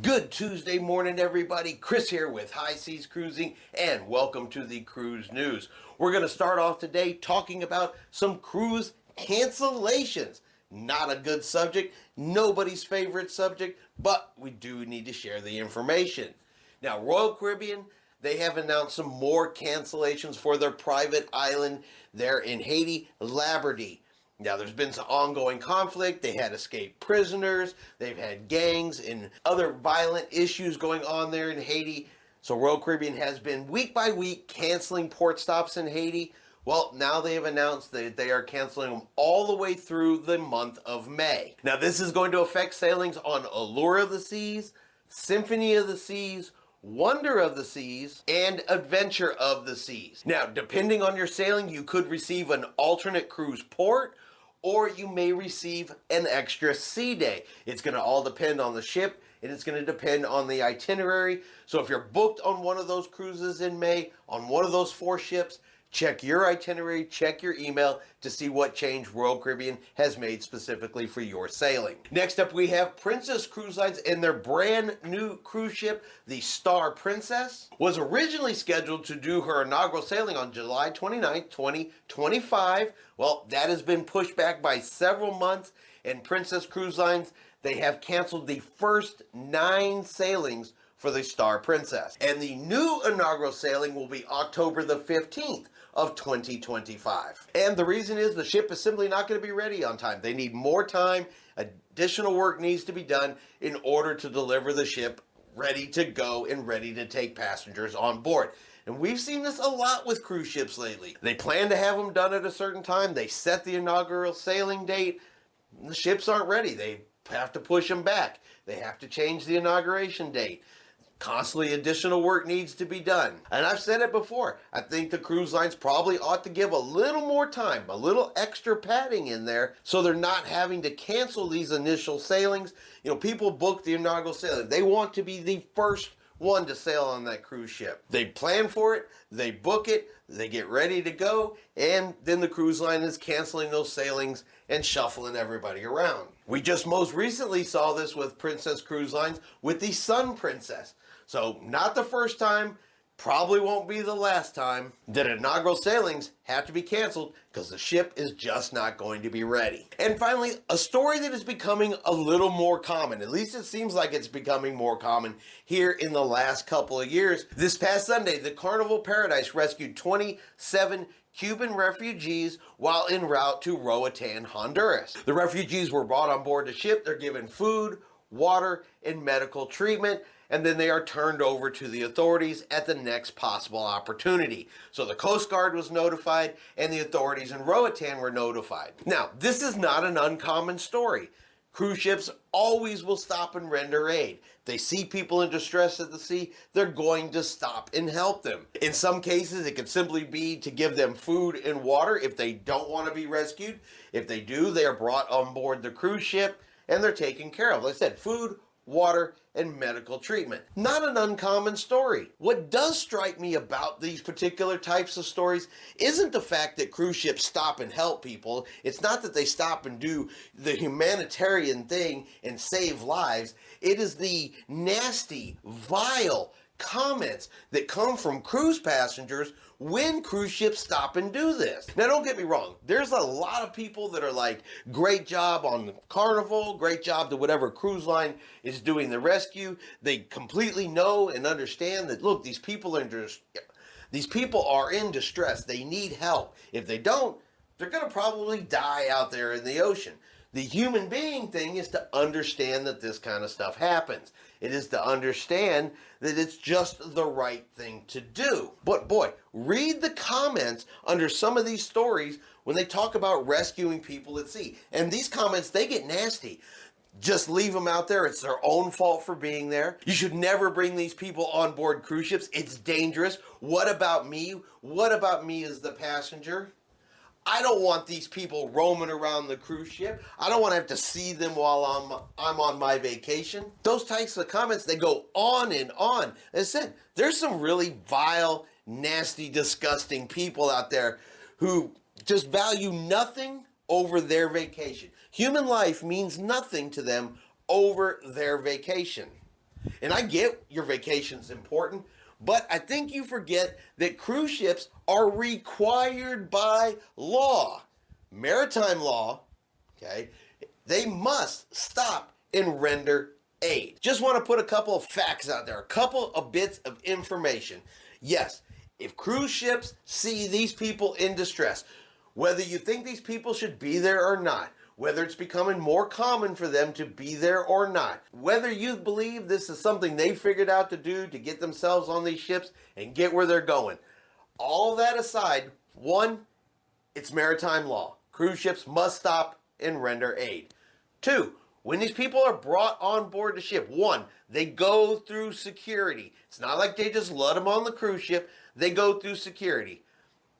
Good Tuesday morning, everybody. Chris here with High Seas Cruising, and welcome to the Cruise News. We're going to start off today talking about some cruise cancellations. Not a good subject, nobody's favorite subject, but we do need to share the information. Now, Royal Caribbean, they have announced some more cancellations for their private island there in Haiti, Labadee. Now, there's been some ongoing conflict. They had escaped prisoners. They've had gangs and other violent issues going on there in Haiti. So Royal Caribbean has been week by week canceling port stops in Haiti. Well, now they have announced that they are canceling them all the way through the month of May. Now, this is going to affect sailings on Allure of the Seas, Symphony of the Seas, Wonder of the Seas, and Adventure of the Seas. Now, depending on your sailing, you could receive an alternate cruise port, or you may receive an extra sea day. It's going to all depend on the ship, and it's going to depend on the itinerary. So if you're booked on one of those cruises in May, on one of those 4 ships, check your itinerary, check your email to see what change Royal Caribbean has made specifically for your sailing. Next up, we have Princess Cruise Lines and their brand new cruise ship, the Star Princess, was originally scheduled to do her inaugural sailing on July 29th, 2025. Well, that has been pushed back by several months, and Princess Cruise Lines, they have canceled the first 9 sailings for the Star Princess. And the new inaugural sailing will be October the 15th of 2025. And the reason is the ship is simply not going to be ready on time. They need more time. Additional work needs to be done in order to deliver the ship ready to go and ready to take passengers on board. And we've seen this a lot with cruise ships lately. They plan to have them done at a certain time. They set the inaugural sailing date. The ships aren't ready. They have to push them back. They have to change the inauguration date. Constantly additional work needs to be done. And I've said it before, I think the cruise lines probably ought to give a little more time, a little extra padding in there, so they're not having to cancel these initial sailings. You know, people book the inaugural sailing. They want to be the first one to sail on that cruise ship. They plan for it, they book it, they get ready to go, and then the cruise line is canceling those sailings and shuffling everybody around. We just most recently saw this with Princess Cruise Lines with the Sun Princess. So not the first time, probably won't be the last time that inaugural sailings have to be canceled because the ship is just not going to be ready. And finally, a story that is becoming a little more common, at least it seems like it's becoming more common here in the last couple of years. This past Sunday, the Carnival Paradise rescued 27 Cuban refugees while en route to Roatan, Honduras. The refugees were brought on board the ship. They're given food, water, and medical treatment, and then they are turned over to the authorities at the next possible opportunity. So the Coast Guard was notified, and the authorities in Roatan were notified. Now, this is not an uncommon story. Cruise ships always will stop and render aid. They see people in distress at the sea, they're going to stop and help them. In some cases, it could simply be to give them food and water if they don't want to be rescued. If they do, they are brought on board the cruise ship and they're taken care of. Like I said, food, water, and medical treatment. Not an uncommon story. What does strike me about these particular types of stories isn't the fact that cruise ships stop and help people. It's not that they stop and do the humanitarian thing and save lives. It is the nasty, vile comments that come from cruise passengers when cruise ships stop and do this. Now, don't get me wrong. There's a lot of people that are like, great job on Carnival, great job to whatever cruise line is doing the rescue. They completely know and understand that, look, these people are in distress. They need help. If they don't, they're going to probably die out there in the ocean. The human being thing is to understand that this kind of stuff happens. It is to understand that it's just the right thing to do. But boy, read the comments under some of these stories when they talk about rescuing people at sea. And these comments, they get nasty. Just leave them out there. It's their own fault for being there. You should never bring these people on board cruise ships. It's dangerous. What about me? What about me as the passenger? I don't want these people roaming around the cruise ship. I don't want to have to see them while I'm on my vacation. Those types of comments, they go on and on. As I said, there's some really vile, nasty, disgusting people out there who just value nothing over their vacation. Human life means nothing to them over their vacation. And I get your vacation's important, but I think you forget that cruise ships are required by law, maritime law, okay? They must stop and render aid. Just want to put a couple of facts out there, a couple of bits of information. Yes, if cruise ships see these people in distress, whether you think these people should be there or not, whether it's becoming more common for them to be there or not, whether you believe this is something they figured out to do to get themselves on these ships and get where they're going, all that aside, one, it's maritime law. Cruise ships must stop and render aid. Two, when these people are brought on board the ship, one, they go through security. It's not like they just let them on the cruise ship. They go through security.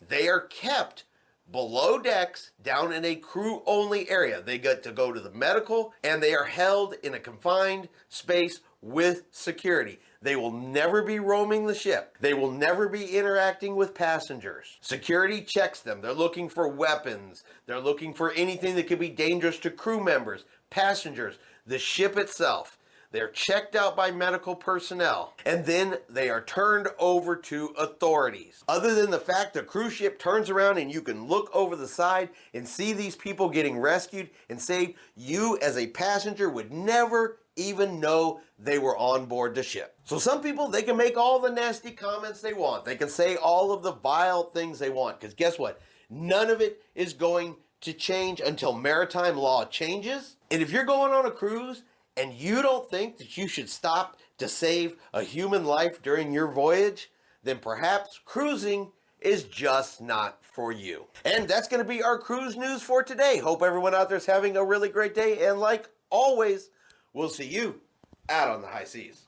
They are kept below decks down in a crew-only area. They get to go to the medical, and they are held in a confined space with security. They will never be roaming the ship. They will never be interacting with passengers. Security checks them. They're looking for weapons. They're looking for anything that could be dangerous to crew members, passengers, the ship itself. They're checked out by medical personnel, and then they are turned over to authorities. Other than the fact the cruise ship turns around and you can look over the side and see these people getting rescued and saved, you as a passenger would never even know they were on board the ship. So some people, they can make all the nasty comments they want. They can say all of the vile things they want, because guess what? None of it is going to change until maritime law changes. And if you're going on a cruise and you don't think that you should stop to save a human life during your voyage, then perhaps cruising is just not for you. And that's going to be our cruise news for today. Hope everyone out there is having a really great day. And like always, we'll see you out on the high seas.